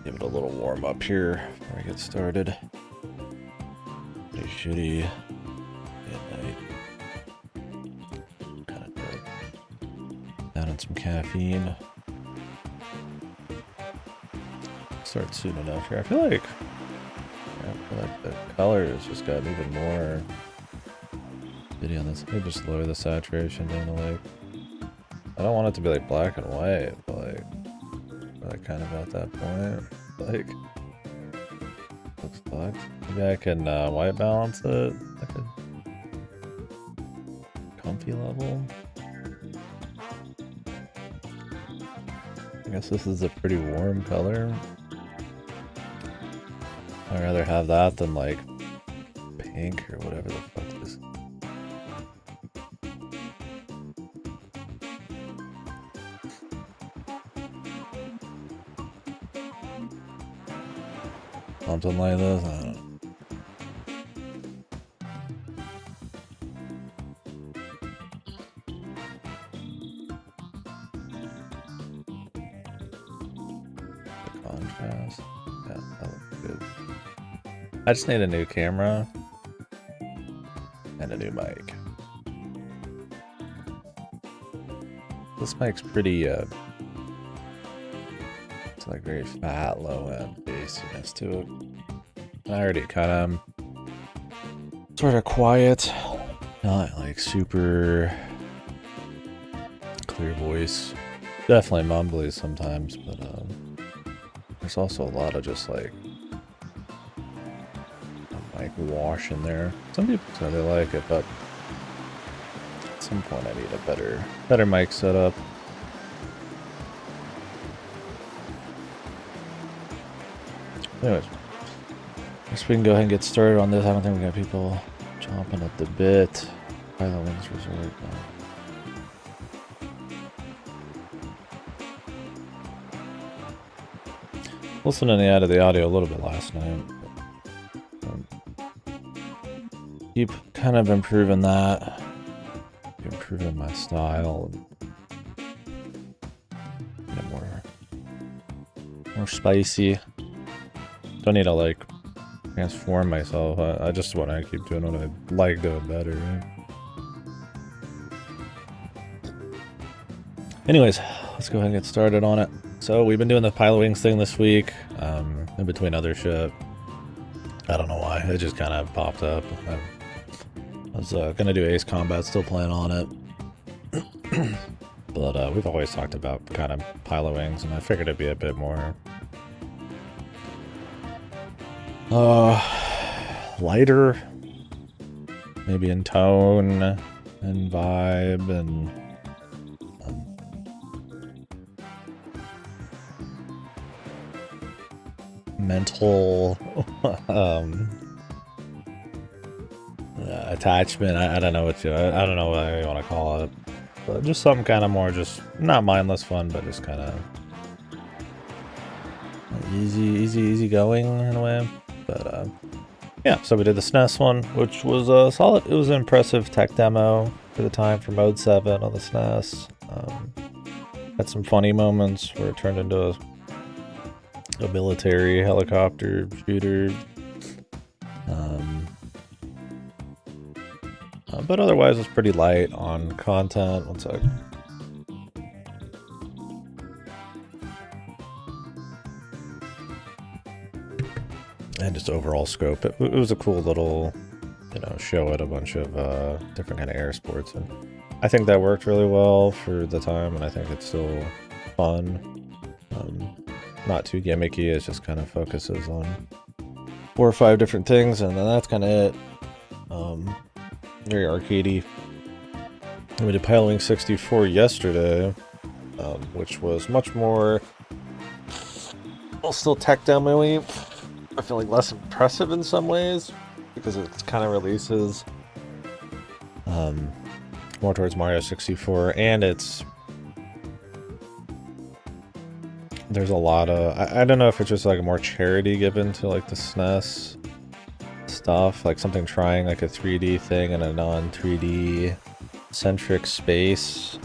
Give it a little warm up here before I get started. Pretty shitty at night. Kind of down on some caffeine. Start soon enough here. I feel like the color has just gotten even more shitty on this. Let me just lower the saturation down to like. I don't want it to be like black and white, but like we're like kind of at that point. Like looks fucked. Maybe I can white balance it like a comfy level. I guess this is a pretty warm color. I'd rather have that than like pink or whatever the fuck this is. Something like this, I don't know. The contrast, yeah, that looks good. I just need a new camera and a new mic. This mic's pretty, it's like very fat, low end bassiness to it. And I already kind of sort of quiet, not like super clear voice. Definitely mumbly sometimes, but there's also a lot of just like wash in there. Some people really like it, but at some point I need a better mic setup. Anyways, guess we can go ahead and get started on this. I don't think we got people chomping at the bit. Pilotwings Resort. No. Listening to the audio a little bit last night. Keep kind of improving that. Improving my style. And more spicy. Don't need to like transform myself. I just want to keep doing what I like doing better. Right? Anyways, let's go ahead and get started on it. So we've been doing the Pilotwings thing this week, in between other shit. I don't know why, it just kind of popped up. I was gonna do Ace Combat, still playing on it. But we've always talked about kind of Pilotwings, and I figured it'd be a bit more lighter, maybe in tone and vibe and mental attachment. I don't know what I don't know what you want to call it, but just something kind of more just not mindless fun, but just kind of easy going in a way. But yeah, so we did the SNES one, which was solid. It was an impressive tech demo for the time for Mode 7 on the SNES. Had some funny moments where it turned into a military helicopter shooter. But otherwise it's pretty light on content. One sec. And just overall scope. It was a cool little, show at a bunch of different kind of air sports. And I think that worked really well for the time, and I think it's still fun. Not too gimmicky, it just kind of focuses on 4 or 5 different things, and then that's kind of it. Very arcadey. We did Pilotwings 64 yesterday, which was much more, well, still tech demo-y. I feel like less impressive in some ways, because it kind of releases more towards Mario 64, and there's a lot of, I don't know if it's just like more charity given to like the SNES stuff, like something trying like a 3D thing in a non-3D centric space.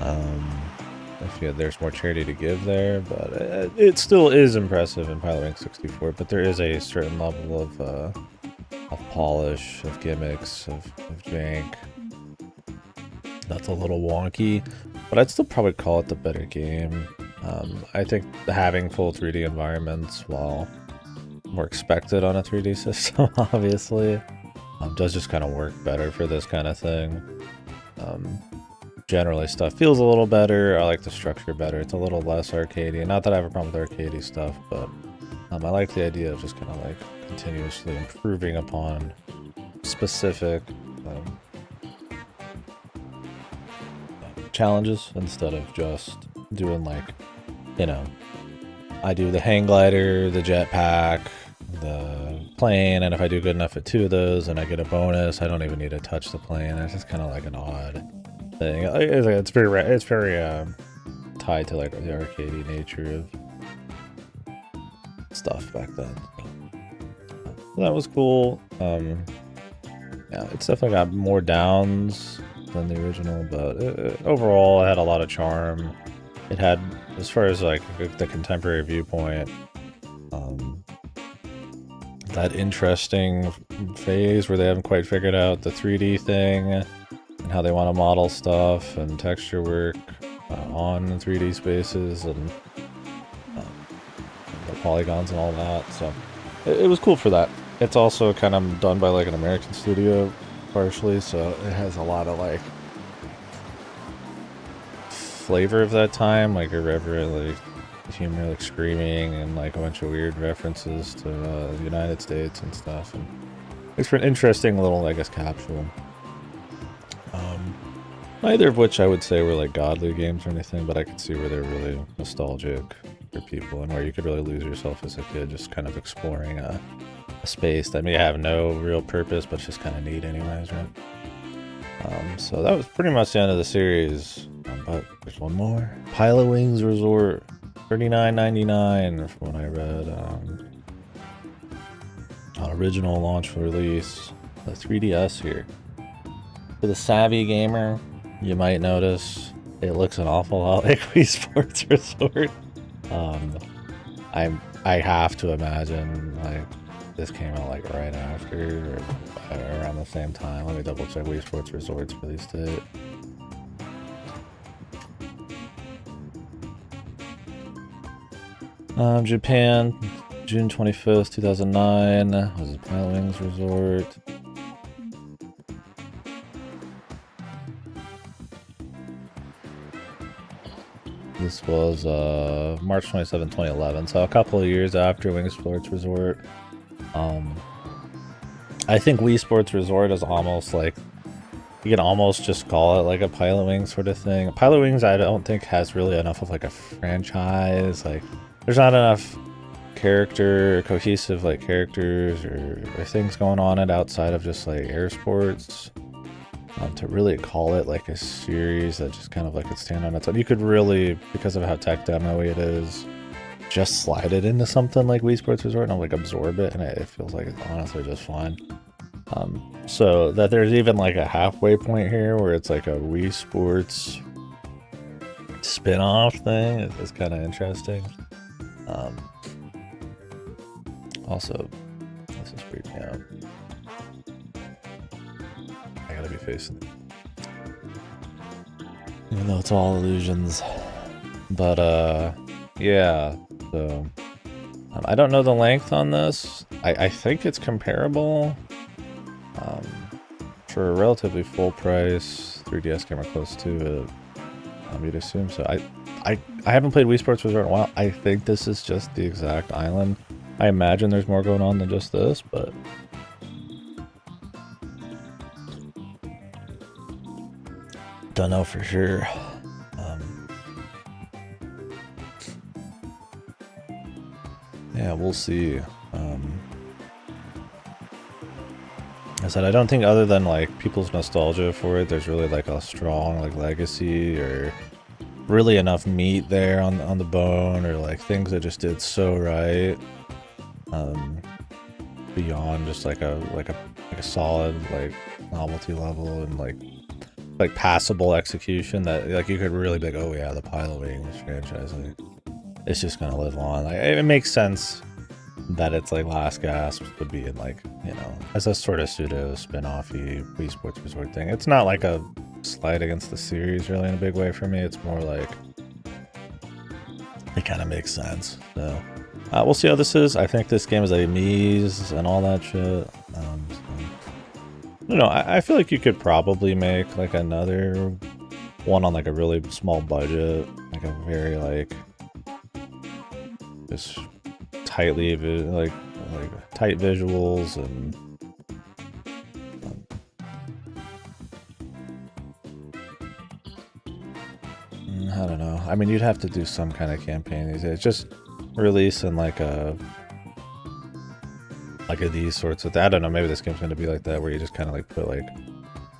If there's more charity to give there, but it still is impressive in Pilotwings 64. But there is a certain level of polish, of gimmicks, of jank that's a little wonky, but I'd still probably call it the better game. I think having full 3D environments, while more expected on a 3D system, obviously, does just kind of work better for this kind of thing. Generally, stuff feels a little better. I like the structure better. It's a little less arcadey. Not that I have a problem with arcadey stuff, but I like the idea of just kind of like continuously improving upon specific challenges instead of just doing like, you know, I do the hang glider, the jetpack, the plane, and if I do good enough at 2 of those and I get a bonus, I don't even need to touch the plane. It's just kind of like an odd thing. It's very tied to like the arcadey nature of stuff back then. So that was cool. Yeah, it's definitely got more downs than the original, but overall it had a lot of charm. It had, as far as like the contemporary viewpoint, that interesting phase where they haven't quite figured out the 3D thing and how they want to model stuff and texture work on 3D spaces and the polygons and all that. So it was cool for that. It's also kind of done by like an American studio partially, so it has a lot of like flavor of that time, like irreverent, like humor, like screaming, and like a bunch of weird references to the United States and stuff. And it's for an interesting little, I guess, capsule. Neither of which I would say were like godly games or anything, but I could see where they're really nostalgic for people and where you could really lose yourself as a kid, just kind of exploring a space that may have no real purpose, but it's just kind of neat anyways, right? So that was pretty much the end of the series, but there's one more. Pilotwings Resort, $39.99 from what I read. On original launch release, the 3DS here. For the savvy gamer, you might notice it looks an awful lot like Wii Sports Resort. I have to imagine like this came out like right after or around the same time. Let me double check Wii Sports Resort's release date. Japan, June 25th, 2009 was a Pilotwings Resort. This was March 27, 2011, so a couple of years after Wing Sports Resort. I think Wii Sports Resort is almost like, you can almost just call it like a Pilotwings sort of thing. Pilotwings I don't think has really enough of like a franchise. Like there's not enough cohesive like characters or things going on it outside of just like air sports. To really call it like a series that just kind of like could stand on its own. You could really, because of how tech demo-y it is, just slide it into something like Wii Sports Resort and like absorb it, and it feels like it's honestly just fine. So that there's even like a halfway point here where it's like a Wii Sports spin-off thing is kind of interesting. Also, this is freaking me out. I gotta be facing it. Even though it's all illusions. But, yeah. So, I don't know the length on this. I think it's comparable. For a relatively full price 3DS camera close to it. You'd assume so. I haven't played Wii Sports Resort in a while. I think this is just the exact island. I imagine there's more going on than just this, but... don't know for sure. Yeah, we'll see. I said I don't think other than like people's nostalgia for it, there's really like a strong like legacy or really enough meat there on the bone or like things that just did so right. Beyond just like a solid like novelty level and like like passable execution that like you could really be like, oh yeah, the Pilotwings franchise, like, it's just gonna live on. Like it makes sense that it's like Last Gasp would be in like, you know, as a sort of pseudo spin-off-y Wii Sports Resort thing. It's not like a slight against the series really in a big way for me. It's more like it kind of makes sense. So we'll see how this is. I think this game is a Mies and all that shit. So, I don't know. I feel like you could probably make like another one on like a really small budget, like a very like just tightly like tight visuals and I don't know. I mean, you'd have to do some kind of campaign these days. Just releasing like a these sorts of. I don't know. Maybe this game's going to be like that, where you just kind of like put like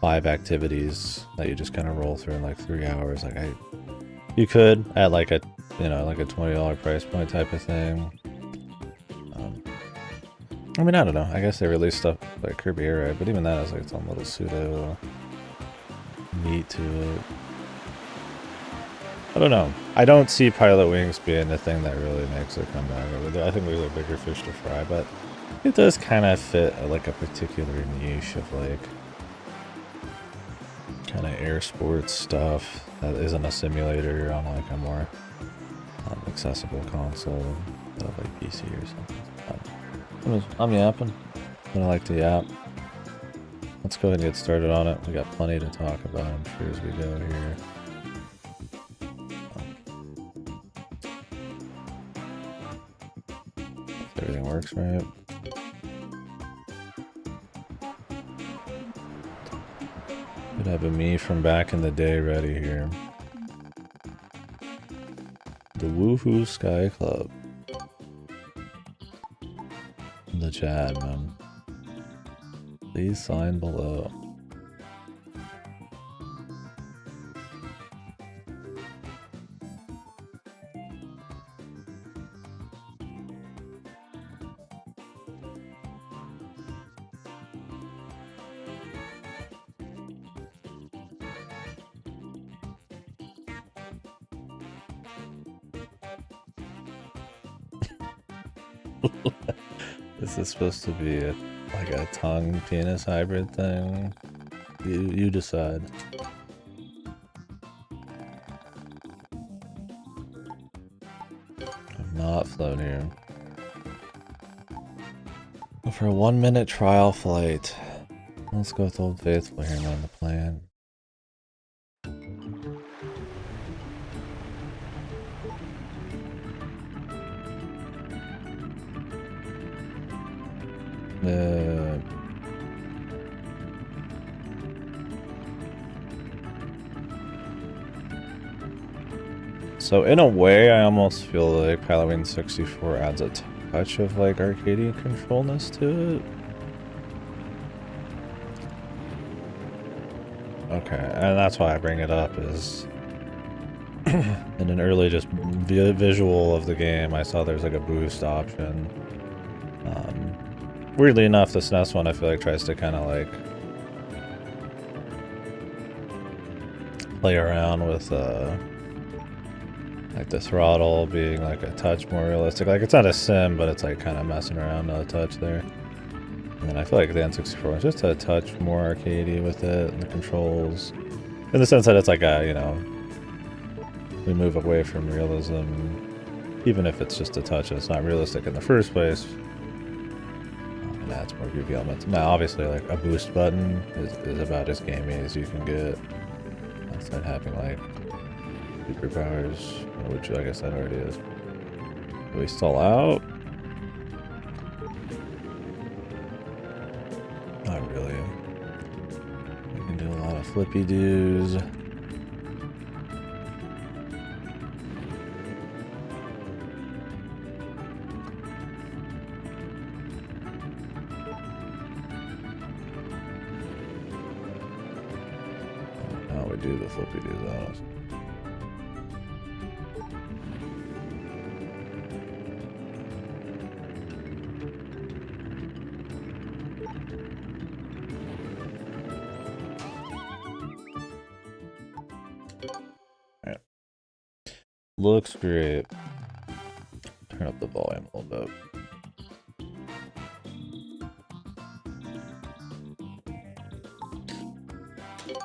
5 activities that you just kind of roll through in like 3 hours. Like you could at like a like a $20 price point type of thing. I mean, I don't know. I guess they released stuff like Kirby Air Ride, but even that has like some little pseudo meat to it. I don't know. I don't see Pilotwings being the thing that really makes it come back. I think there's a bigger fish to fry, but it does kind of fit like a particular niche of like kind of air sports stuff that isn't a simulator on like a more accessible console, like PC or something. I'm yapping. I like to yap. Let's go ahead and get started on it. We got plenty to talk about, I'm sure, as we go here. If everything works right. Could have a me from back in the day ready here. The Woohoo Sky Club. The chat, man. Please sign below. This is supposed to be like a tongue penis hybrid thing. You decide. I've not flown here. For a 1-minute trial flight. Let's go with Old Faithful here on the plan. So in a way, I almost feel like Pilotwings 64 adds a touch of like arcadey controlness to it. Okay, and that's why I bring it up is in an early just visual of the game, I saw there's like a boost option. Weirdly enough, the SNES one I feel like tries to kind of like play around with like the throttle being like a touch more realistic. Like it's not a sim, but it's like kind of messing around a touch there. And then I feel like the N64 is just a touch more arcadey with it, and the controls. In the sense that it's like a, we move away from realism, even if it's just a touch and it's not realistic in the first place. And that's more goofy elements. Now, obviously, like a boost button is about as gamey as you can get. Outside having like superpowers, which I guess that already is. Do we stall out? Not really. We can do a lot of flippy doos. How we do the flippy doos on us. Looks great. Turn up the volume a little bit.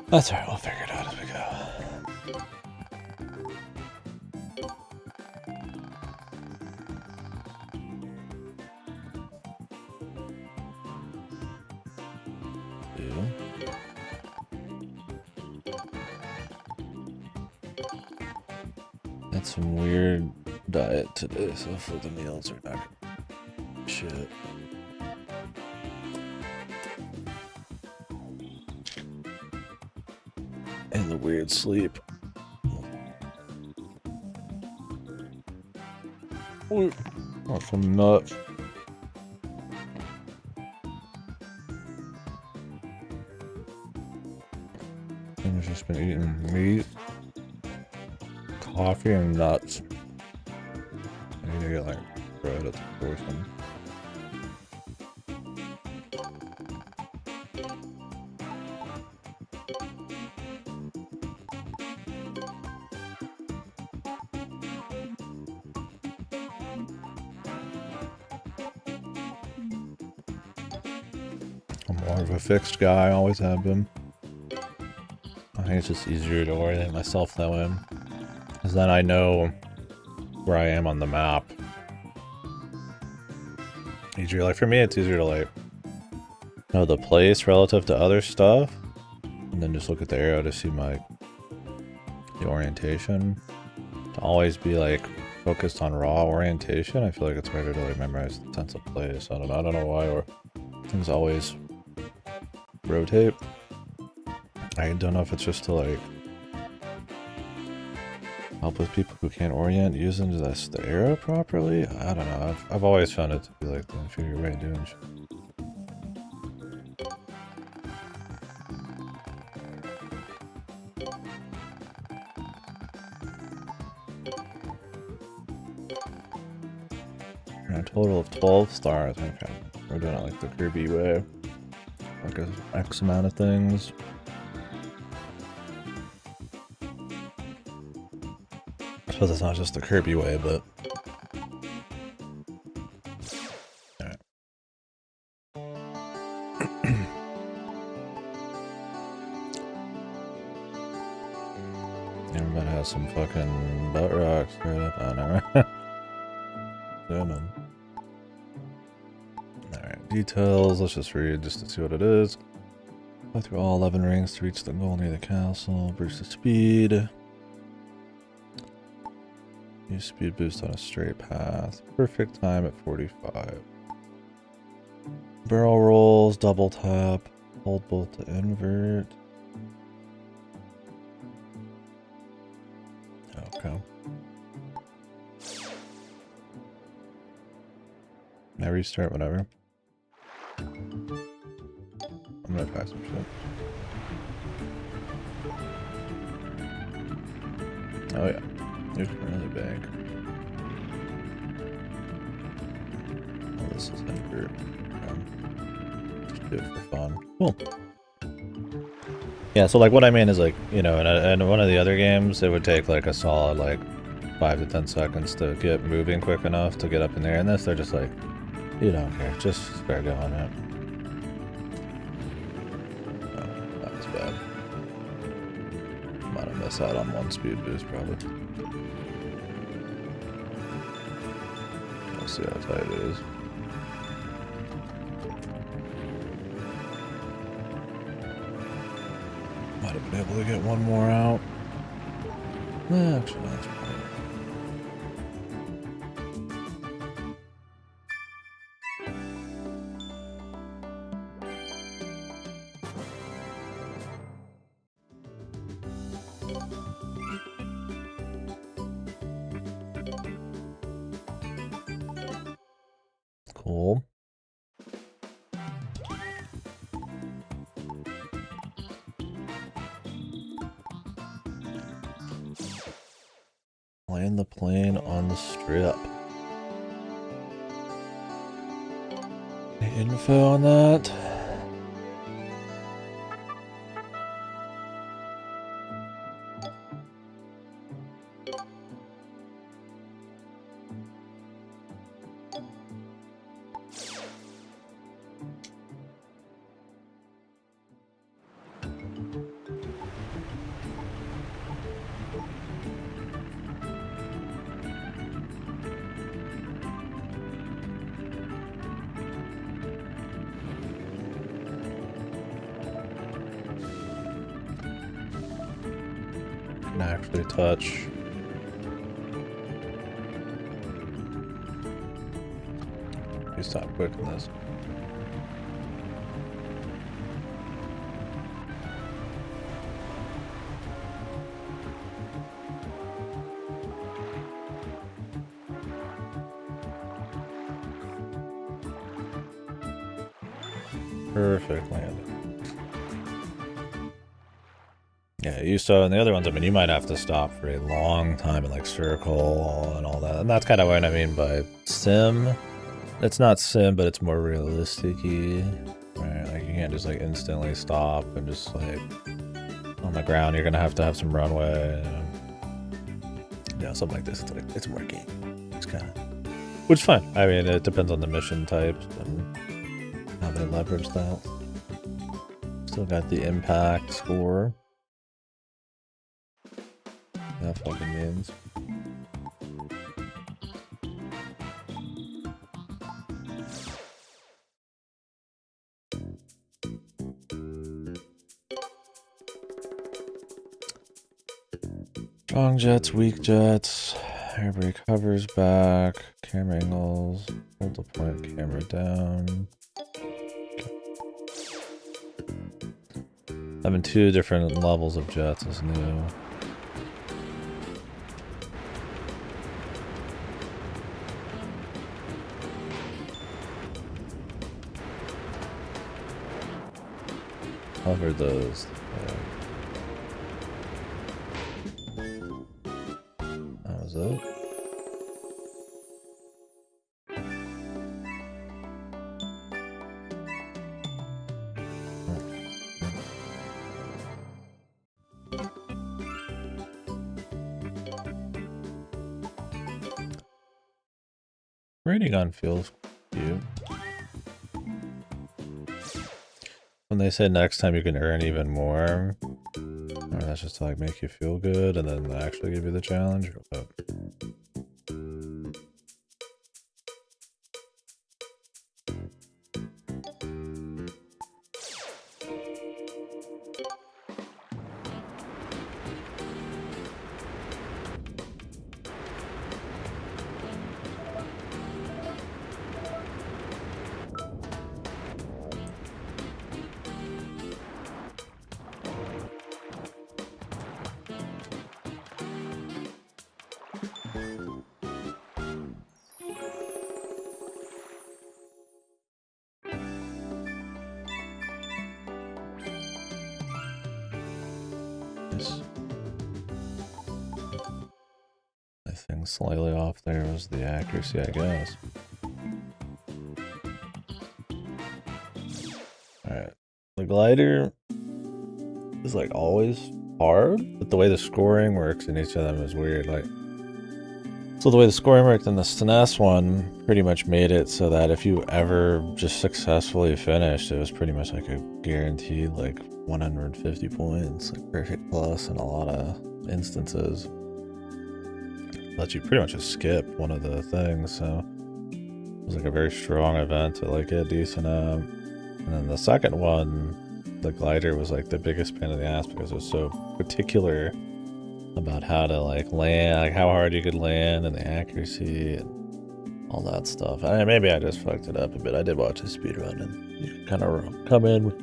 That's alright, we'll figure it out as we go. Had some weird diet today, so hopefully the meals are not shit. And the weird sleep. Oh, some nuts. I've just been eating meat, coffee, and nuts. I need to get like bread at the portion. I'm more of a fixed guy, always have been. I think it's just easier to orient myself that way. Because then I know where I am on the map. Easier, like for me it's easier to like know the place relative to other stuff. And then just look at the arrow to see the orientation. To always be like focused on raw orientation, I feel like it's harder to like memorize the sense of place. I don't know why, or things always rotate. I don't know if it's just to like help with people who can't orient using the arrow properly. I don't know. I've always found it to be like the inferior way of doing shit. A total of 12 stars. Okay, we're doing it like the Kirby way. Like a X amount of things. I suppose it's not just the Kirby way, but... Alright. Everybody has some fucking butt rocks right up on there. Alright, details. Let's just read just to see what it is. Go through all 11 rings to reach the goal near the castle. Boost the speed. Use speed boost on a straight path. Perfect time at 45. Barrel rolls, double tap, hold bolt to invert. Okay. Now restart whenever. I'm gonna try some shit. Oh yeah, there's really big. Oh, this is invert. Just do it for fun. Cool. Yeah, so like what I mean is like, you know, in one of the other games, it would take like a solid like 5 to 10 seconds to get moving quick enough to get up in there. And this, they're just like, you don't care, just start going out. Oh, that was bad. Might have missed out on one speed boost probably. We'll see how tight it is. Might have been able to get one more out. Actually, that's right. Cool. Land the plane on the strip. Any info on that? can actually touch. You stop clicking this. Perfect landing. Yeah, you saw in the other ones, I mean, you might have to stop for a long time and like circle and all that. And that's kind of what I mean by sim. It's not sim, but it's more realistic-y. Right? Like you can't just like instantly stop and just like on the ground. You're gonna have to have some runway. Yeah, something like this. It's like it's working. It's kind of, which is fine. I mean, it depends on the mission types and how they leverage that. Still got the impact score. That fucking means. Strong jets, weak jets, air brake hovers back, camera angles, hold the point, camera down. Having two different levels of jets is new. Hover those. That was it. Rating gun feels cute. When they say next time you can earn even more, or that's just to like make you feel good and then actually give you the challenge. Or I think slightly off there was the accuracy, I guess. Alright. The glider is like always hard, but the way the scoring works in each of them is weird. Like, so the way the scoring worked in the SNES one pretty much made it so that if you ever just successfully finished, it was pretty much like a guaranteed like 150 points, like perfect plus in a lot of instances. Let you pretty much just skip one of the things, so it was like a very strong event to like get decent at. And then the second one, the glider was like the biggest pain in the ass because it was so particular about how to like land, like how hard you could land and the accuracy and all that stuff. I mean, maybe I just fucked it up a bit. I did watch a speedrun and you can kind of come in with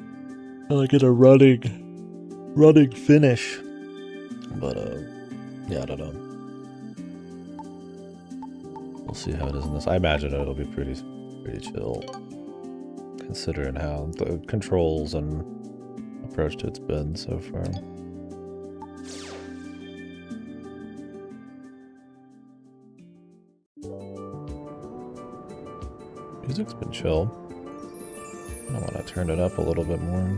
like in a running finish. But yeah, I don't know. We'll see how it is in this. I imagine it'll be pretty chill, considering how the controls and approach to it's been so far. Music's been chill. I want to turn it up a little bit more.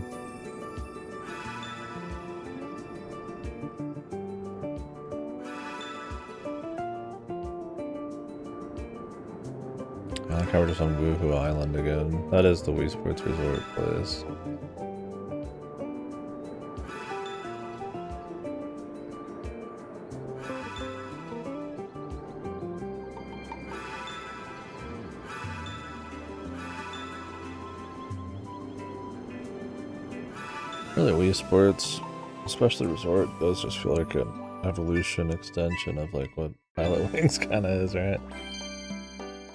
I like how we're just on Woohoo Island again. That is the Wii Sports Resort place. Really, Wii Sports, especially Resort, those just feel like a evolution extension of like what Pilotwings kind of is, right?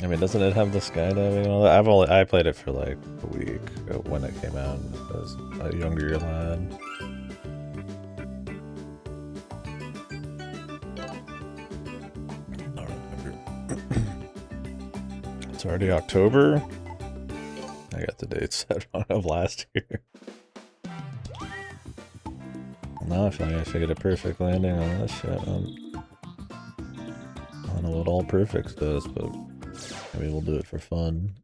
I mean, doesn't it have the skydiving and all that? I played it for like a week when it came out as a younger lad. I don't remember. It's already October. I got the date set on of last year. Now I feel like I should get a perfect landing on this shit. I don't know what all perfects does, but maybe we'll do it for fun.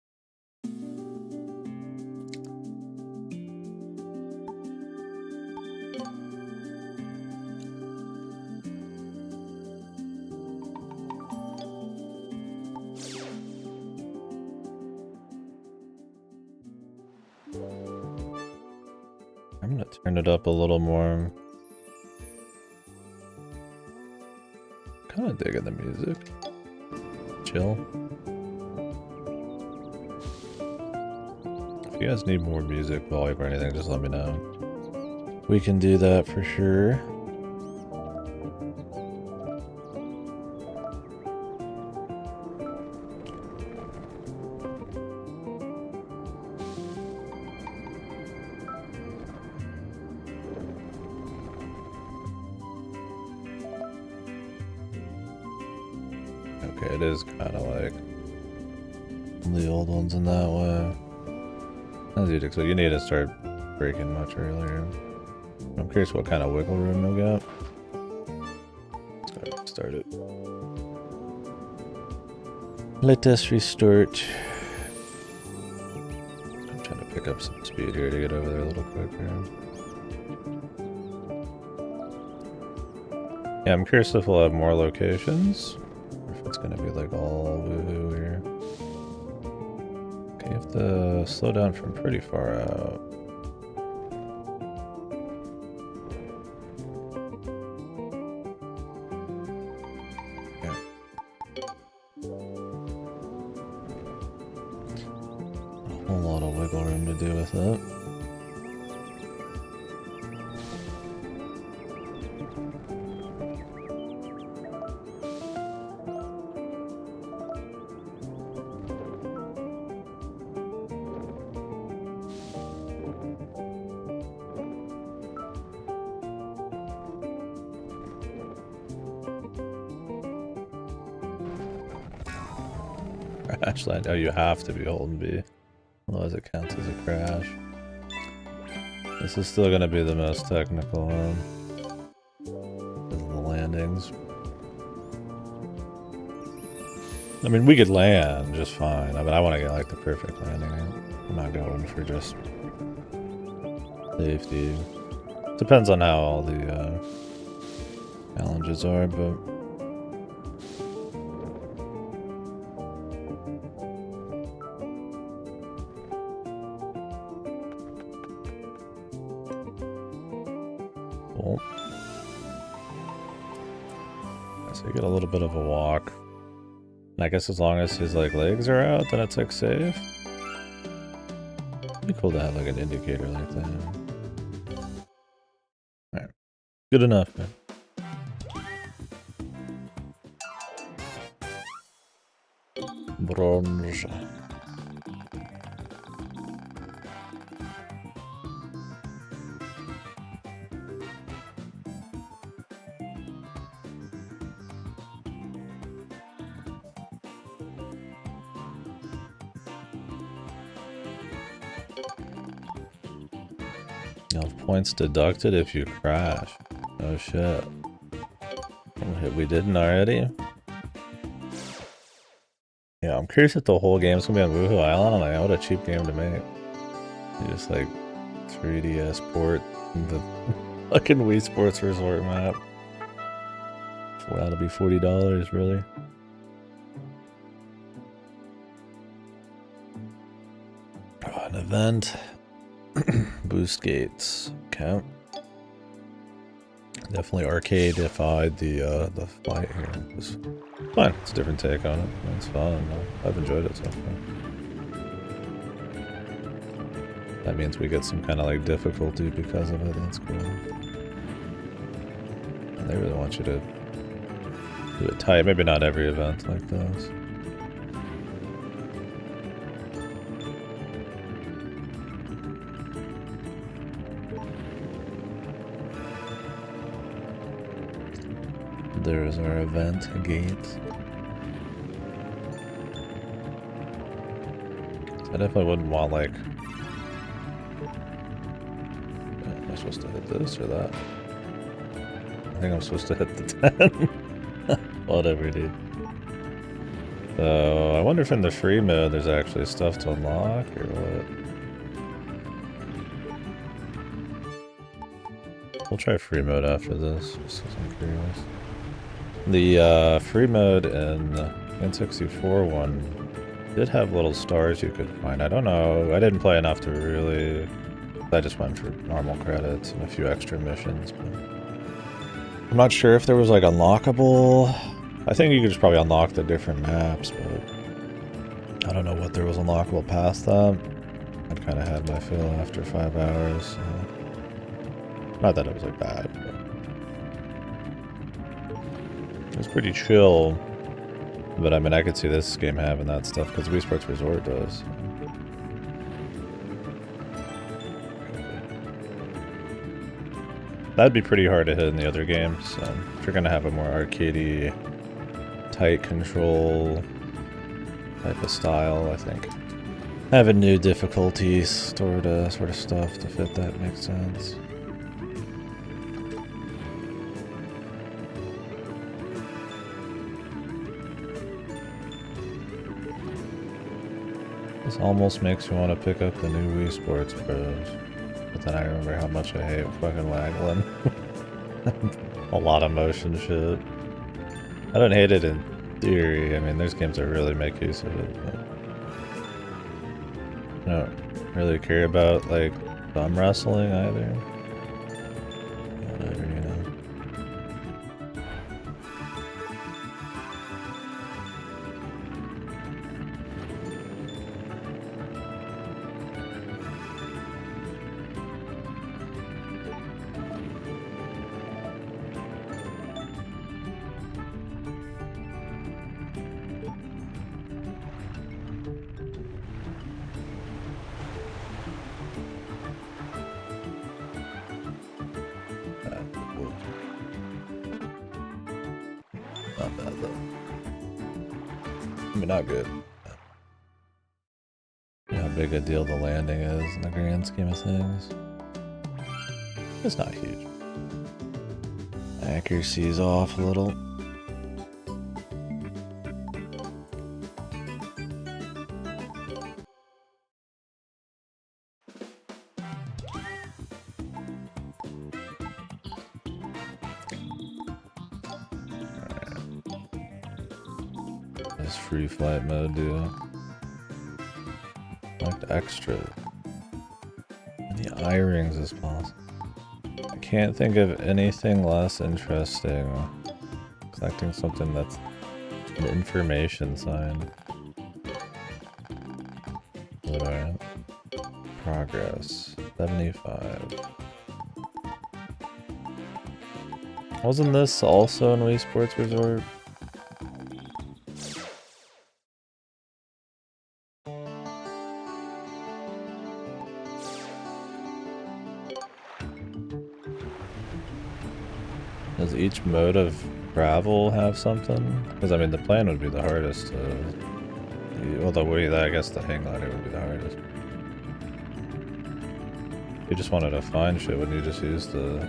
I'm gonna turn it up a little more. Kind of digging the music. Chill. If you guys need more music volume or anything, just let me know. We can do that for sure. Okay, it is kind of like the old ones in that way. As you'd expect, you need to start breaking much earlier. I'm curious what kind of wiggle room you'll get. Let's go ahead and start it. Let us restart. I'm trying to pick up some speed here to get over there a little quicker. Yeah, I'm curious if we'll have more locations. It's gonna be like all woohoo here. Okay, you have to slow down from pretty far out. Yeah. A whole lot of wiggle room to do with it. Crash land. Oh, you have to be holding B. Otherwise it counts as a crash. This is still going to be the most technical one. Because of the landings. I mean, we could land just fine. I mean, I want to get like the perfect landing. I'm not going for just safety. Depends on how all the challenges are, but... Cool. So you get a little bit of a walk. And I guess as long as his like legs are out, then it's like safe. It'd be cool to have like an indicator like that. Alright. Good enough, man. Bronze. You'll have points deducted if you crash. Oh shit. We didn't already? Yeah, I'm curious if the whole game's gonna be on Woohoo Island. I'm like, what a cheap game to make. You just like 3DS port the fucking Wii Sports Resort map. That'll be $40, really. Oh, an event. Boost gates. Okay. Definitely arcade-ified the fight here. It's fine. It's a different take on it. It's fun. I've enjoyed it so far. That means we get some kind of like difficulty because of it. That's cool. And They really want you to do it tight. Maybe not every event like this. There is our event gate. I definitely wouldn't want, like... Am I supposed to hit this or that? I think I'm supposed to hit the 10. Whatever, dude. So, I wonder if in the free mode there's actually stuff to unlock or what. We'll try free mode after this, just because I'm curious. The free mode in N64 one did have little stars you could find. I don't know. I didn't play enough to really... I just went for normal credits and a few extra missions. But I'm not sure if there was like unlockable... I think you could just probably unlock the different maps, but I don't know what there was unlockable past that. I'd kind of had my fill after 5 hours. So. Not that it was like bad, but it was pretty chill. But I mean, I could see this game having that stuff because Wii Sports Resort does. That'd be pretty hard to hit in the other games. So if you're gonna have a more arcadey, tight control type of style, I think having new difficulties sort of stuff to fit that makes sense. This almost makes me want to pick up the new Wii Sports Pros, but then I remember how much I hate fucking waggling. A lot of motion shit. I don't hate it in theory. I mean, there's games that really make use of it, but I don't really care about like thumb wrestling either. Whatever, you know. Not bad though. I mean, not good. You know how big a deal the landing is in the grand scheme of things. It's not huge. Accuracy's off a little. Free flight mode do. Like extra. Many eye rings as possible. I can't think of anything less interesting. Collecting something that's an information sign. Alright. Progress. 75. Wasn't this also in Wii Sports Resort? Does each mode of travel have something? Because I mean, the plane would be the hardest to... Well, I guess the hang glider would be the hardest. If you just wanted to find shit, wouldn't you just use the...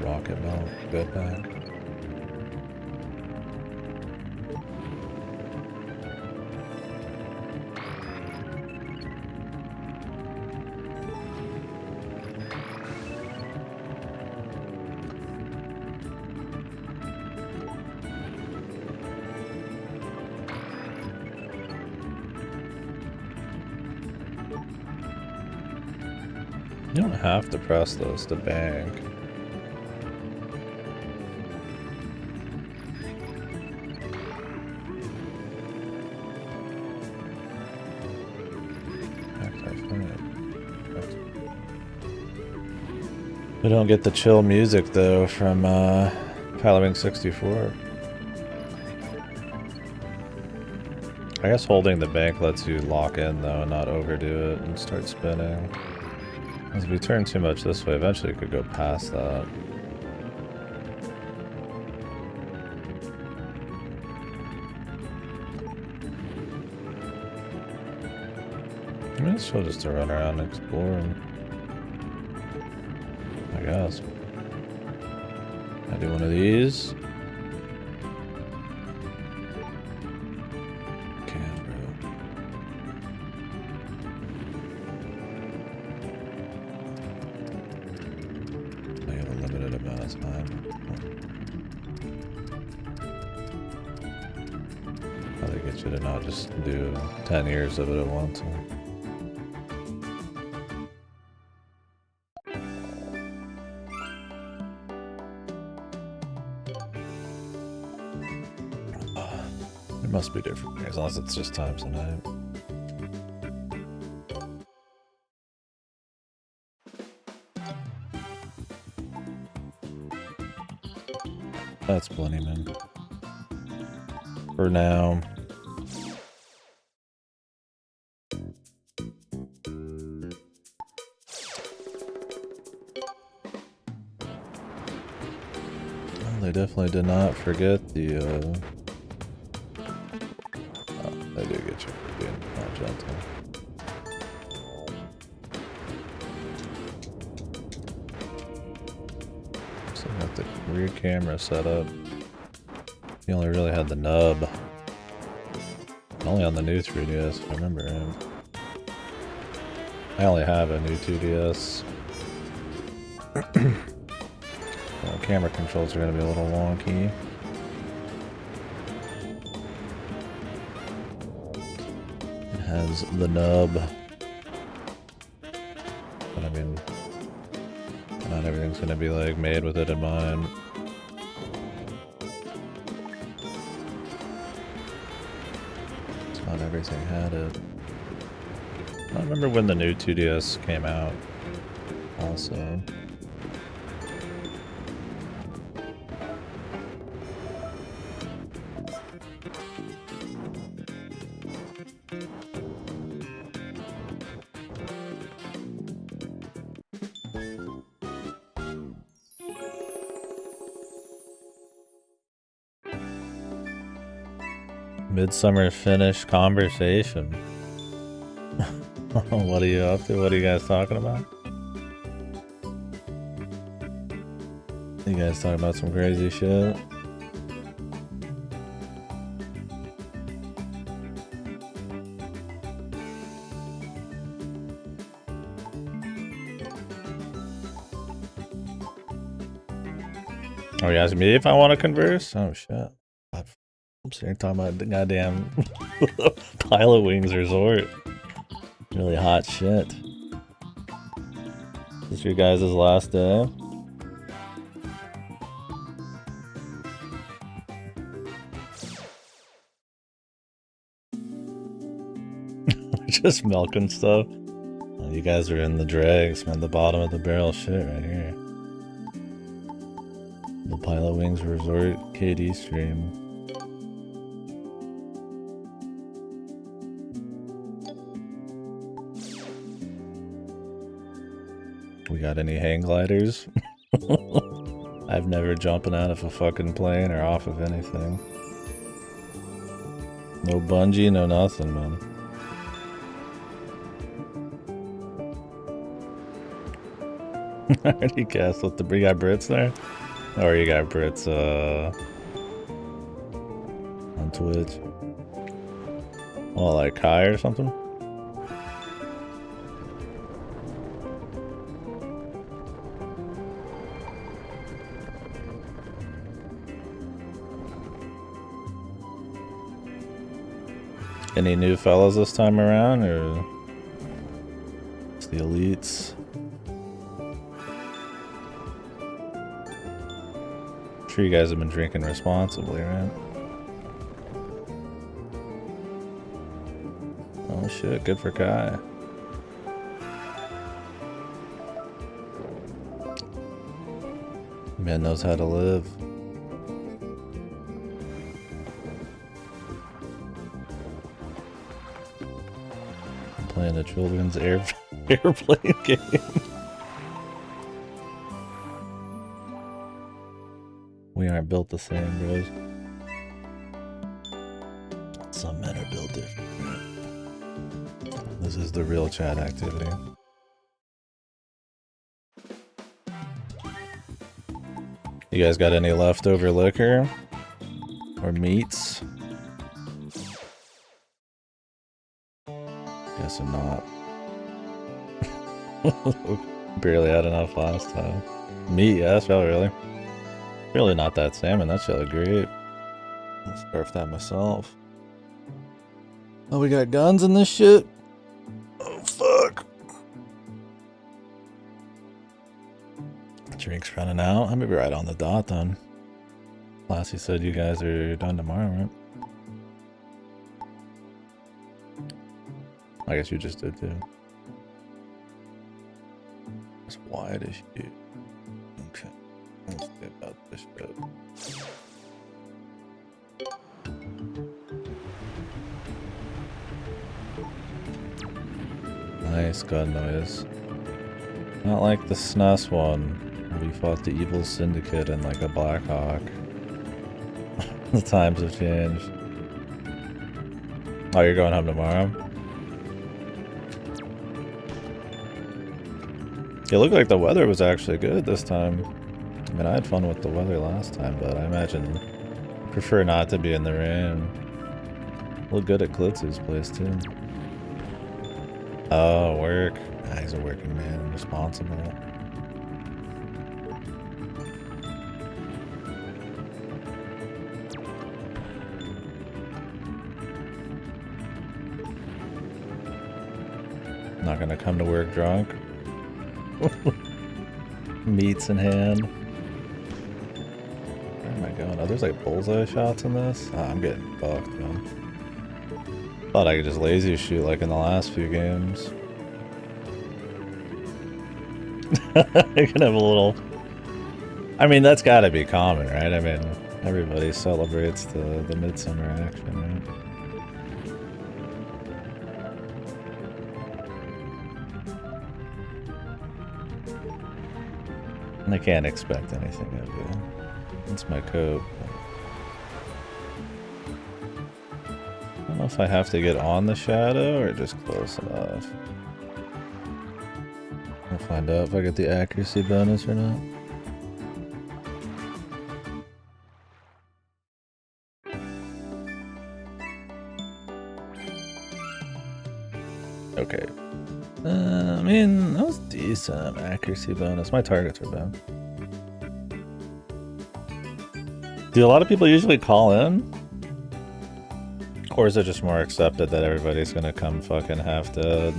rocket mount jetpack? You don't have to press those to bank. We don't get the chill music though from Pilotwings 64. I guess holding the bank lets you lock in though and not overdo it and start spinning. As we turn too much this way, eventually it could go past that. I mean, it's still just to run around and explore, and I guess. I do one of these. I have a limited amount of time. How they get you to not just do 10 years of it at once. It must be different as long as it's just times a night. That's plenty, man. For now. Well, they definitely did not forget the, oh, they do get you for being not gentle. So I got the rear camera set up. You only really had the nub. Only on the new 3DS, if I remember right. I only have a new 2DS. Well, camera controls are going to be a little wonky. It has the nub. But I mean, not everything's going to be like made with it in mind. Not everything had it. I remember when the new 2DS came out also. Midsummer finish conversation. What are you up to? What are you guys talking about? You guys talking about some crazy shit? Oh, you asking me if I want to converse? Oh shit. I'm sitting talking about the goddamn Pilotwings resort. Really hot shit. Is this your guys' last day? Just milking stuff. Oh, you guys are in the dregs, man. The bottom of the barrel shit right here. The Pilotwings resort KD stream. We got any hang gliders? I've never jumping out of a fucking plane or off of anything. No bungee, no nothing, man. I already guessed what you got Brits there? Or you got Brits on Twitch. Oh, like Kai or something? Any new fellas this time around, or it's the elites? I'm sure you guys have been drinking responsibly, right? Oh shit, good for Kai. Man knows how to live. I'm playing a children's airplane game. We aren't built the same, bros. Some men are built different. This is the real chat activity. You guys got any leftover liquor? Or meats? Guessing not. Barely had enough last time. Meat, yeah, that's probably really not that salmon. That's really great. I'll scarf that myself. Oh, we got guns in this shit? Oh, fuck. Drink's running out. I'm gonna be right on the dot then. Lassie said you guys are done tomorrow, right? I guess you just did too. It's wide as shit. Okay. Let's see about this shit. Nice gun noise. Not like the SNES one. We fought the evil syndicate in like a Black Hawk. The times have changed. Oh, you're going home tomorrow? It looked like the weather was actually good this time. I mean, I had fun with the weather last time, but I imagine I prefer not to be in the rain. Look good at Klitz's place too. Oh, work. Ah, he's a working man, responsible. Not gonna come to work drunk. Meats in hand. Where am I going? Oh, there's like bullseye shots in this? Oh, I'm getting fucked, man. Thought I could just laser shoot like in the last few games. I can have a little... I mean, that's gotta be common, right? I mean, everybody celebrates the midsummer action, right? I can't expect anything of you. That's my coat. I don't know if I have to get on the shadow or just close enough. I'll find out if I get the accuracy bonus or not. Okay. I mean, that was decent accuracy bonus. My targets are bad. Do a lot of people usually call in? Or is it just more accepted that everybody's gonna come fucking half dead?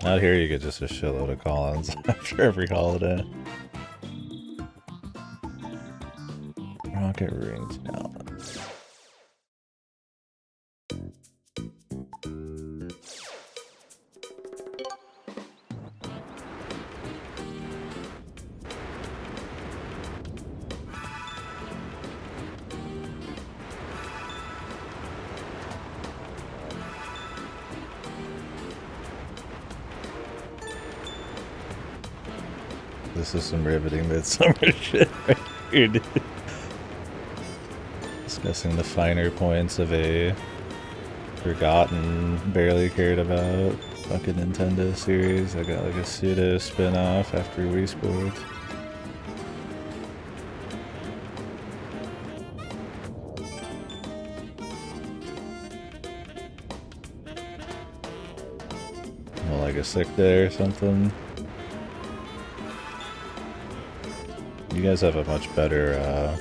Out here you get just a shitload of call-ins after every holiday. Rocket rings now. This is some riveting midsummer shit right here, dude. Discussing the finer points of a forgotten, barely cared about fucking Nintendo series. I got like a pseudo spin-off after Wii Sports. Well, like a sick day or something. You guys have a much better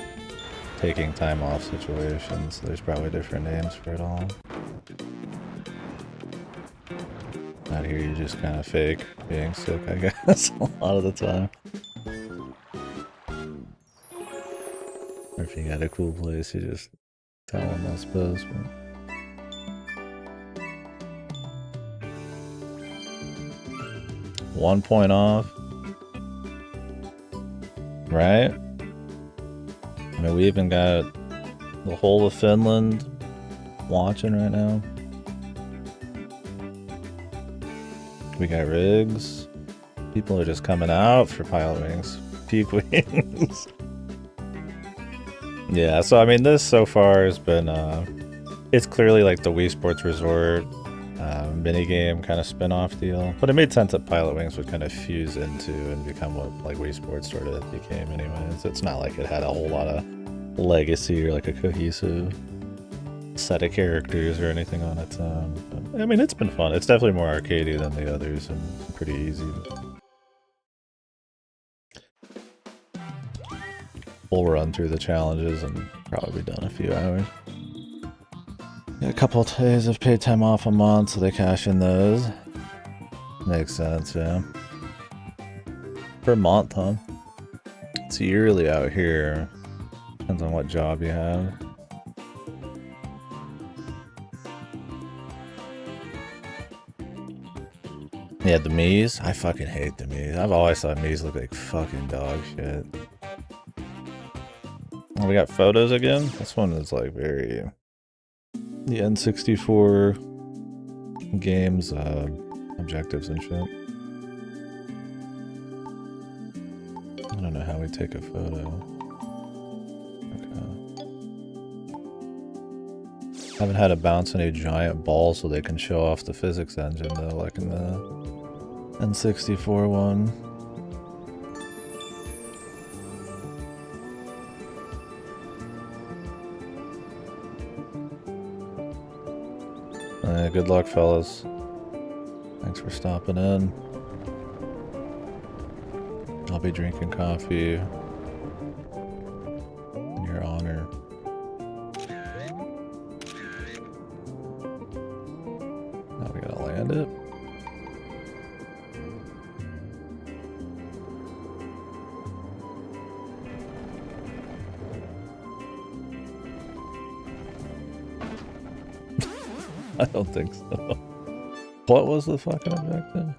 taking time off situations. There's probably different names for it all. Out here you just kind of fake being sick, I guess, a lot of the time. Or if you got a cool place, you just tell them, I suppose. But... 1 point off. Right? I mean, we even got the whole of Finland watching right now. We got rigs. People are just coming out for Pilotwings. Peak wings. Yeah, so I mean, this so far has been, it's clearly like the Wii Sports Resort minigame kind of spin-off deal. But it made sense that Pilotwings would kind of fuse into and become what like Wii Sports sort of became anyways. It's not like it had a whole lot of legacy or like a cohesive set of characters or anything on its own. But, I mean, it's been fun. It's definitely more arcadey than the others and pretty easy. We'll run through the challenges and probably be done in a few hours. Got a couple of days of paid time off a month, so they cash in those. Makes sense, yeah. Per month, huh? It's yearly out here. Depends on what job you have. Yeah, the Mii's. I fucking hate the Mii's. I've always thought Mii's look like fucking dog shit. Oh, we got photos again? This one is like very... The N64 games, objectives and shit. I don't know how we take a photo. Okay. Haven't had to bounce any giant balls so they can show off the physics engine though, like in the N64 one. Good luck, fellas. Thanks for stopping in. I'll be drinking coffee in your honor. Now we gotta land it. I don't think so. What was the fucking objective?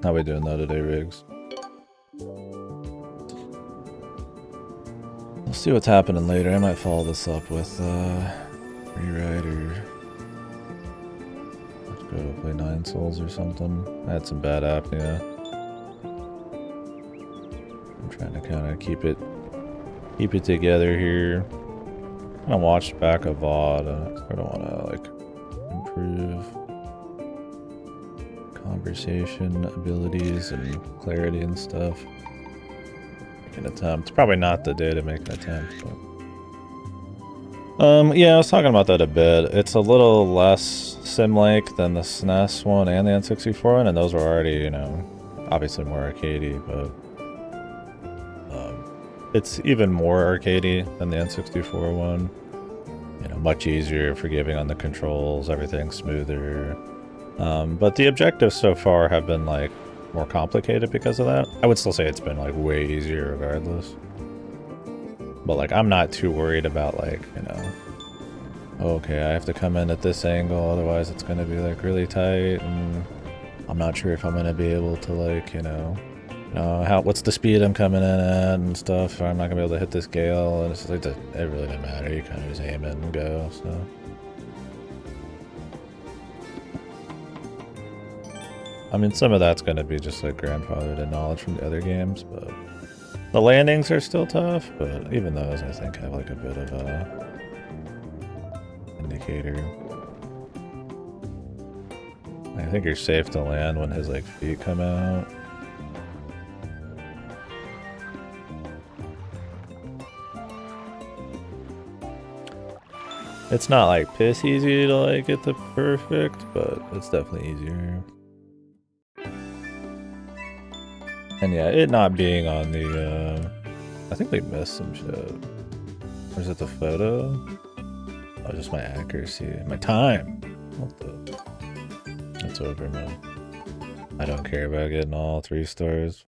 How we doing though today, Riggs? We'll see what's happening later. I might follow this up with rewrite or let's go to play 9 Souls or something. I had some bad apnea. Trying to kind of keep it together here. I watched back a VOD. I don't want to like improve conversation abilities and clarity and stuff. Make an attempt. Probably not the day to make an attempt. But... yeah, I was talking about that a bit. It's a little less sim-like than the SNES one and the N64 one, and those were already, you know, obviously more arcadey, but it's even more arcadey than the N64 one. You know, much easier, forgiving on the controls, everything's smoother. But the objectives so far have been like more complicated because of that. I would still say it's been like way easier regardless. But like, I'm not too worried about like, you know, okay, I have to come in at this angle, otherwise it's gonna be like really tight, and I'm not sure if I'm gonna be able to like, you know, what's the speed I'm coming in at and stuff, or I'm not gonna be able to hit this gale, and it's just like, it really doesn't matter, you kind of just aim it and go, so. I mean, some of that's gonna be just like grandfathered in knowledge from the other games, but the landings are still tough, but even those I think have like a bit of a indicator. I think you're safe to land when his like feet come out. It's not like piss easy to like get the perfect, but it's definitely easier. And yeah, it not being on the, I think we missed some shit. Or is it the photo? Oh, just my accuracy. My time! What the? It's over, man. I don't care about getting all 3 stars.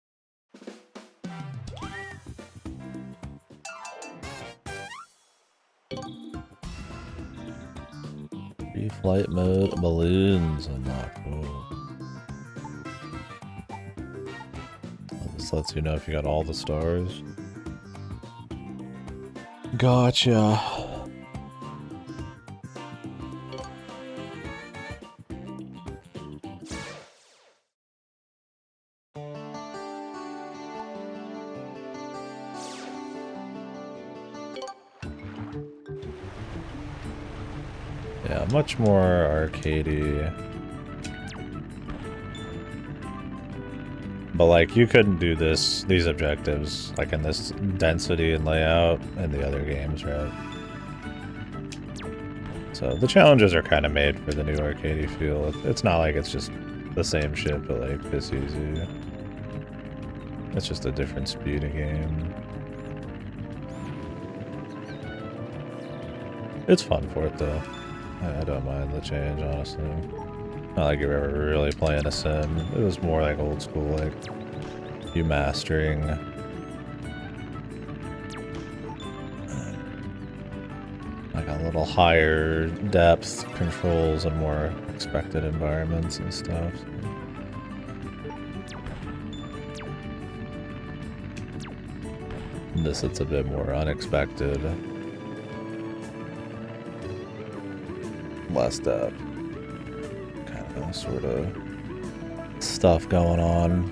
Free flight mode balloons unlocked. This lets you know if you got all the stars. Gotcha. Yeah, much more arcadey. But like, you couldn't do these objectives, like in this density and layout in the other games, right? So the challenges are kind of made for the new arcadey feel. It's not like it's just the same shit, but like this easy. It's just a different speed of game. It's fun for it though. I don't mind the change, honestly. Not like you're ever really playing a sim. It was more like old school, like you mastering like a little higher depth controls and more expected environments and stuff. This, it's a bit more unexpected. Less depth. Kind of sort of stuff going on.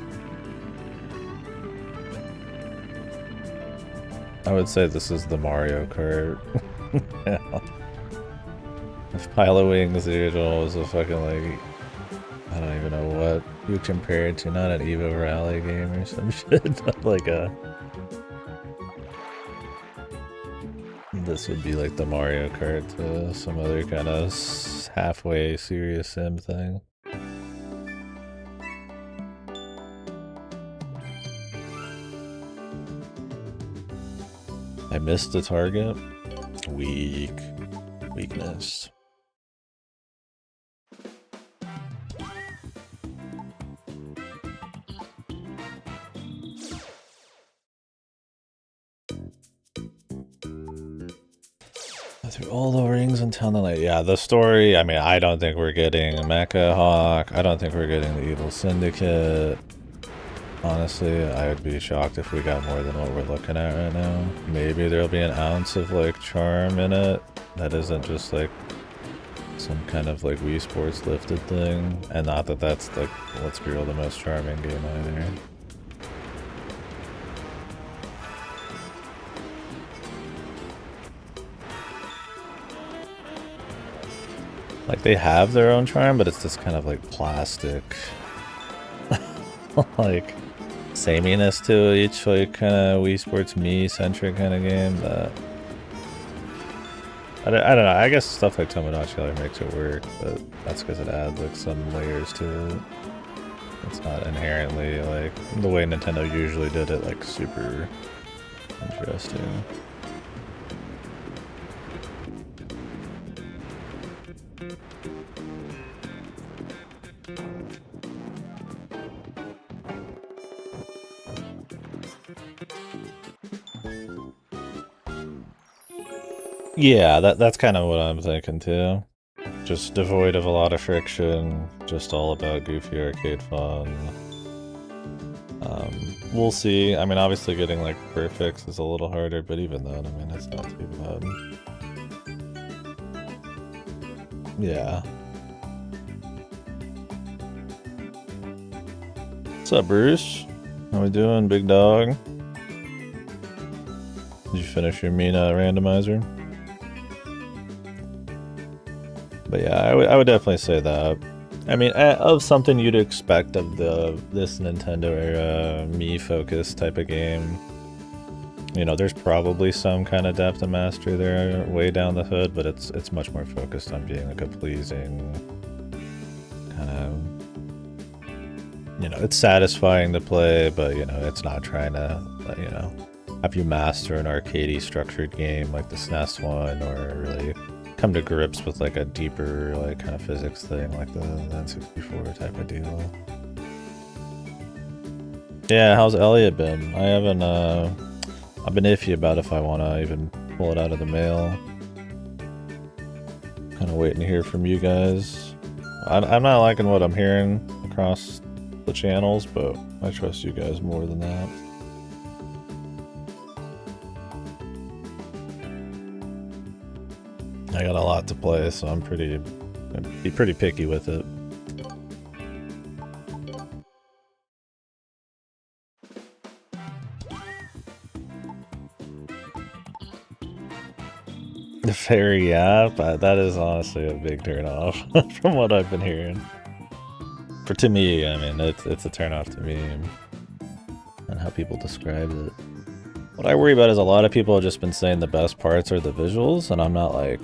I would say this is the Mario Kart. Yeah. If Pilotwings the original was a fucking like, I don't even know what you compare it to, not an Evo Rally game or some shit, but like a... This would be like the Mario Kart to some other kind of halfway serious sim thing. I missed the target. Weakness. Through all the rings in town tonight. Yeah, the story, I mean, I don't think we're getting Mecha Hawk. I don't think we're getting the Evil Syndicate. Honestly, I would be shocked if we got more than what we're looking at right now. Maybe there'll be an ounce of like charm in it that isn't just like some kind of like Wii Sports lifted thing. And not that that's like, let's be real, the most charming game either. Like, they have their own charm, but it's this kind of like plastic, like, sameness to each like kind of Wii Sports Me-centric kind of game that... I don't know, I guess stuff like Tomodachi makes it work, but that's because it adds like some layers to it. It's not inherently like the way Nintendo usually did it, like super interesting. Yeah, that's kind of what I'm thinking too. Just devoid of a lot of friction, just all about goofy arcade fun. We'll see. I mean, obviously getting like perfects is a little harder, but even then, I mean, it's not too bad. Yeah. What's up, Bruce? How we doing, big dog? Did you finish your Mina randomizer? But yeah, I would definitely say that. I mean, of something you'd expect of this Nintendo era me-focused type of game, you know, there's probably some kind of depth and mastery there way down the hood, but it's much more focused on being like a pleasing kind of, you know, it's satisfying to play, but you know, it's not trying to, you know, have you master an arcadey structured game like the SNES one, or really come to grips with like a deeper like kind of physics thing like the N64 type of deal. Yeah, how's Elliot been? I haven't, I've been iffy about if I want to even pull it out of the mail. Kind of waiting to hear from you guys. I'm not liking what I'm hearing across the channels, but I trust you guys more than that. I got a lot to play, so I'd be pretty picky with it. The fairy app, that is honestly a big turnoff from what I've been hearing. To me, I mean, it's a turnoff to me and how people describe it. What I worry about is a lot of people have just been saying the best parts are the visuals, and I'm not like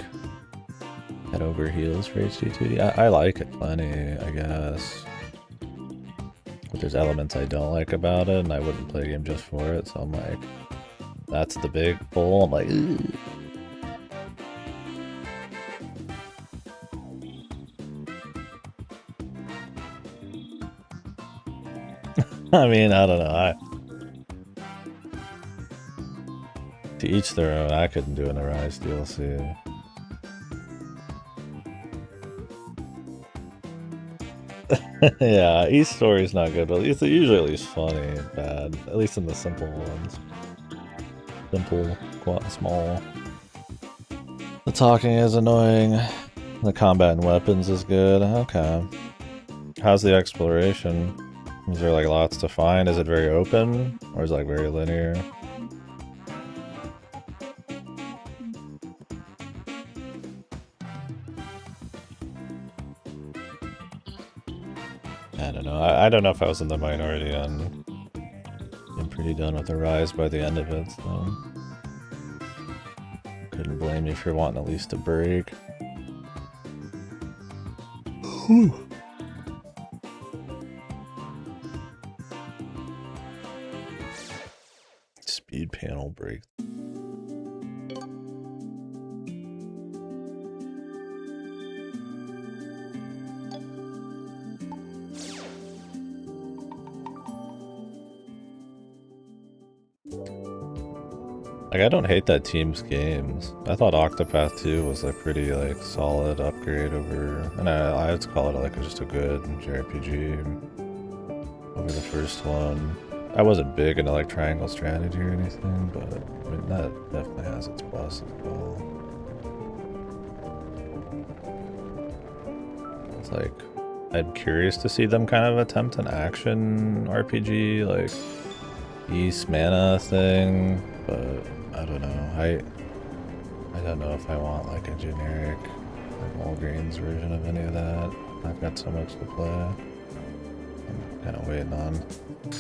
head over heels for HD2D. I like it plenty, I guess. But there's elements I don't like about it, and I wouldn't play a game just for it, so I'm like, that's the big pull. I'm like, ugh. I mean, I don't know. To each their own. I couldn't do an Arise DLC. Yeah, each story's not good, but it's usually at least funny and bad. At least in the simple ones. Simple, small. The talking is annoying. The combat and weapons is good. Okay. How's the exploration? Is there like lots to find? Is it very open? Or is it like very linear? I don't know. I don't know if I was in the minority on... I'm pretty done with the Rise by the end of it, so... Couldn't blame you for wanting at least a break. Whew. Speed panel break. Like, I don't hate that team's games. I thought Octopath 2 was a pretty, like, solid upgrade over... And I would call it, like, just a good JRPG over the first one. I wasn't big into, like, triangle strategy or anything, but, I mean, that definitely has its plus as well. It's like... I'm curious to see them kind of attempt an action RPG, like, East Mana thing, but... I don't know. I don't know if I want like a generic like Walgreens version of any of that. I've got so much to play. I'm kind of waiting on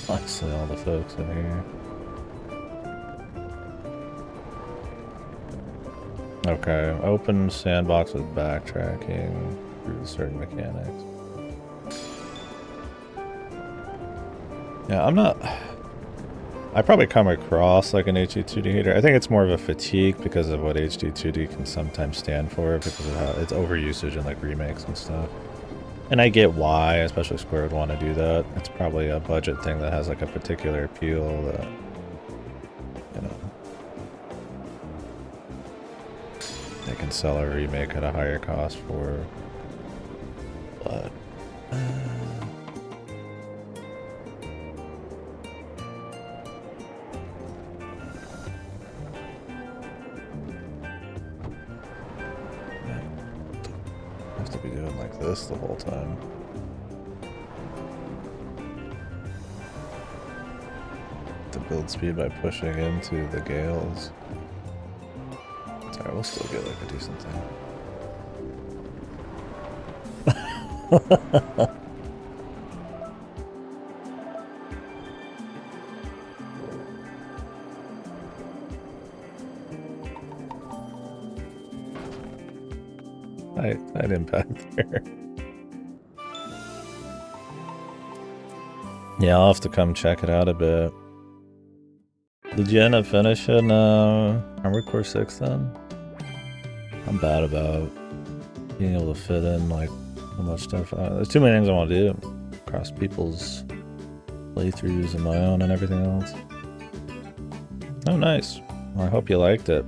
honestly all the folks in here. Okay, open sandbox with backtracking through certain mechanics. Yeah, I'm not... I probably come across like an HD2D hater. I think it's more of a fatigue because of what HD2D can sometimes stand for, because of how it's overusage in like remakes and stuff. And I get why, especially Square would want to do that. It's probably a budget thing that has like a particular appeal that, you know, they can sell a remake at a higher cost for. But be doing like this the whole time. To build speed by pushing into the gales. Sorry, we'll still get like a decent thing. I'd impact there. Yeah, I'll have to come check it out a bit. Did you end up finishing Armored Core 6 then? I'm bad about being able to fit in like so much stuff. There's too many things I want to do across people's playthroughs of my own and everything else. Oh, nice. Well, I hope you liked it.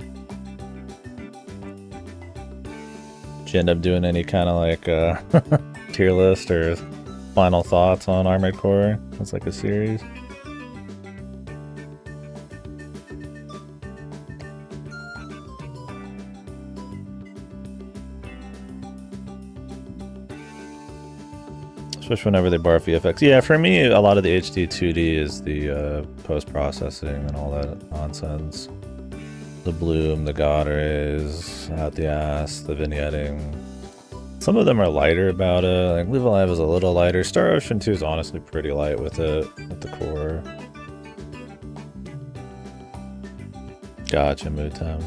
Did you end up doing any kind of like tier list or final thoughts on Armored Core? It's like a series. Especially whenever they bar VFX. Yeah, for me, a lot of the HD 2D is the post-processing and all that nonsense. The bloom, the God rays, out the ass, the vignetting. Some of them are lighter about it. Like Live Alive is a little lighter. Star Ocean 2 is honestly pretty light with it, at the core. Gotcha, mood time.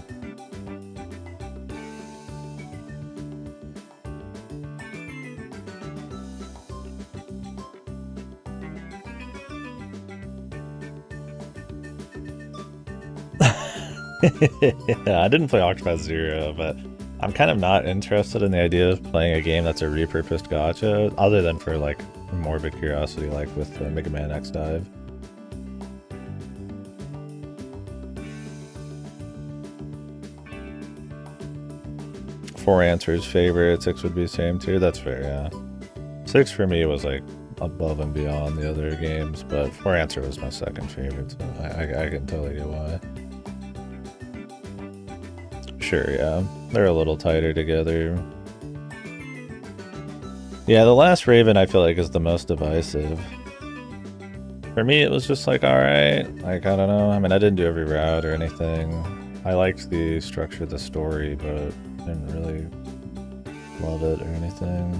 Yeah, I didn't play Octopath Zero, but I'm kind of not interested in the idea of playing a game that's a repurposed gacha, other than for like morbid curiosity, like with Mega Man X Dive. Four answers, favorite, 6 would be same tier. That's fair, yeah. 6 for me was like above and beyond the other games, but 4 answer was my second favorite, so I can totally get why. Sure, yeah. They're a little tighter together. Yeah, the last Raven I feel like is the most divisive. For me, it was just like, alright. Like, I don't know. I mean, I didn't do every route or anything. I liked the structure of the story, but didn't really love it or anything.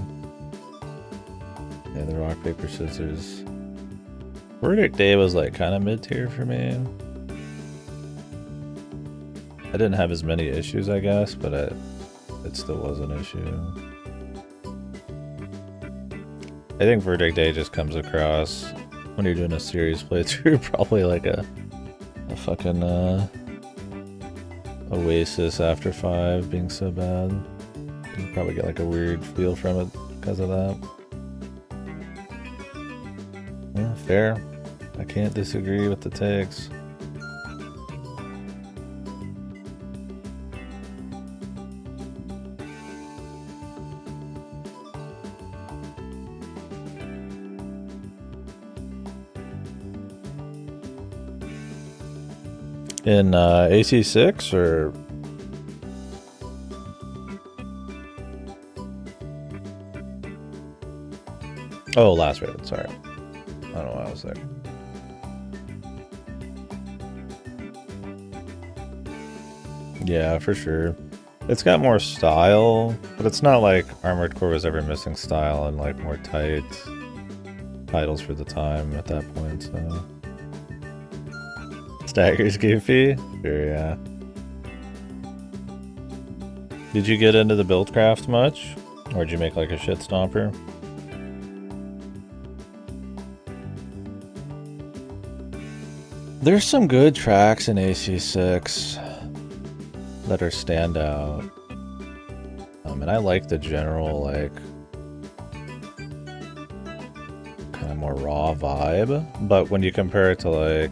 Yeah, the rock, paper, scissors. Verdict Day was like kind of mid-tier for me. I didn't have as many issues, I guess, but it still was an issue. I think Verdict Day just comes across, when you're doing a serious playthrough, probably like a fucking Oasis after 5 being so bad. You probably get like a weird feel from it because of that. Yeah, fair. I can't disagree with the takes. In AC6 or oh, Last Raven, sorry. I don't know what I was there. Yeah, for sure. It's got more style, but it's not like Armored Core was ever missing style and like more tight titles for the time at that point, so. Stagger's goofy? Sure, yeah. Did you get into the Buildcraft much? Or did you make like a shit stomper? There's some good tracks in AC6 that are standout. And I like the general, like, kind of more raw vibe. But when you compare it to like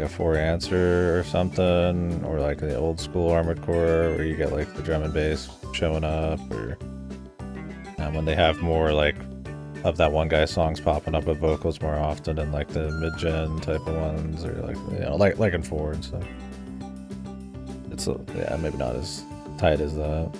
a 4 answer or something, or like the old school Armored Core where you get like the drum and bass showing up, or when they have more like of that one guy's songs popping up with vocals more often in like the mid-gen type of ones, or like, you know, like in 4 and stuff. It's yeah, maybe not as tight as that.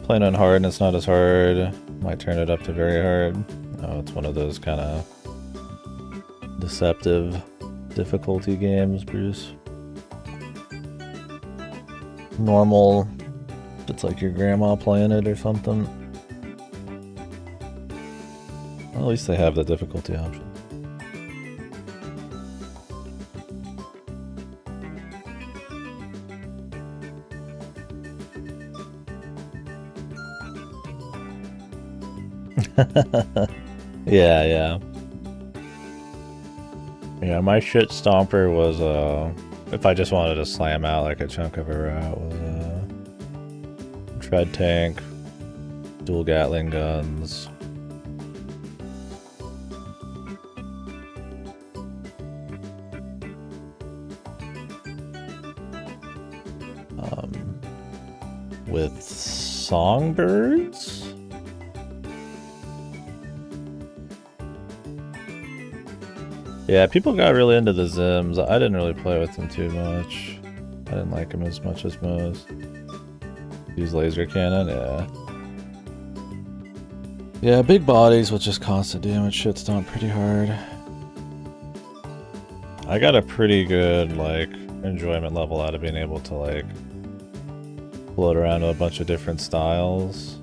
Playing on hard and it's not as hard. Might turn it up to very hard. Oh, it's one of those kind of deceptive difficulty games, Bruce. Normal, it's like your grandma playing it or something. Well, at least they have the difficulty option. Yeah. Yeah, my shit stomper was, if I just wanted to slam out like a chunk of a route, was Tread Tank, dual Gatling guns. With songbirds? Yeah, people got really into the Zims. I didn't really play with them too much. I didn't like them as much as most. Use laser cannon, yeah. Yeah, big bodies with just constant damage shit stomp pretty hard. I got a pretty good, like, enjoyment level out of being able to, like, float around to a bunch of different styles.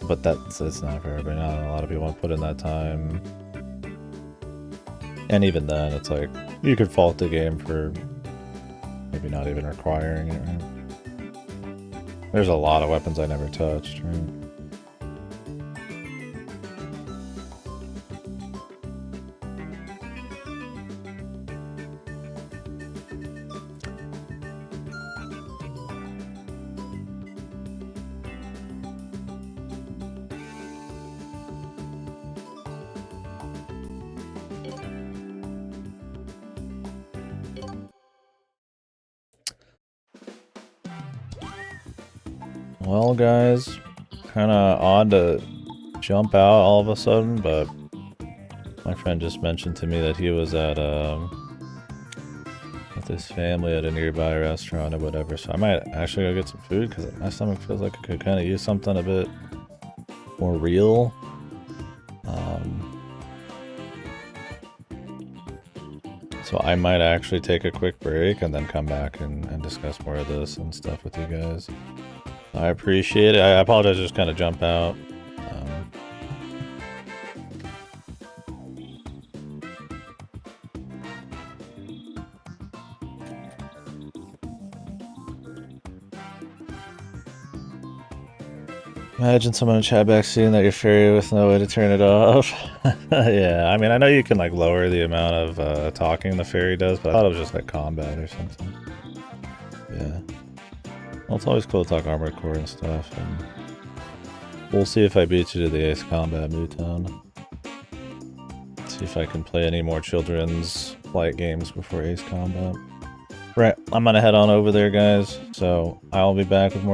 But it's not for everybody. Not a lot of people want to put in that time. And even then, it's like, you could fault the game for maybe not even requiring it, right? There's a lot of weapons I never touched, right? Well, guys, kind of odd to jump out all of a sudden, but my friend just mentioned to me that he was at with his family at a nearby restaurant or whatever, so I might actually go get some food because my stomach feels like it could kind of use something a bit more real. So I might actually take a quick break and then come back and discuss more of this and stuff with you guys. I appreciate it. I apologize, just kind of jump out. Imagine someone in chat back seeing that you're fairy with no way to turn it off. Yeah, I mean, I know you can like lower the amount of talking the fairy does, but I thought it was just like combat or something. Yeah. Well, it's always cool to talk Armored Core and stuff, and we'll see if I beat you to the Ace Combat Newtown. See if I can play any more children's flight games before Ace Combat. Right, I'm gonna head on over there, guys, so I'll be back with more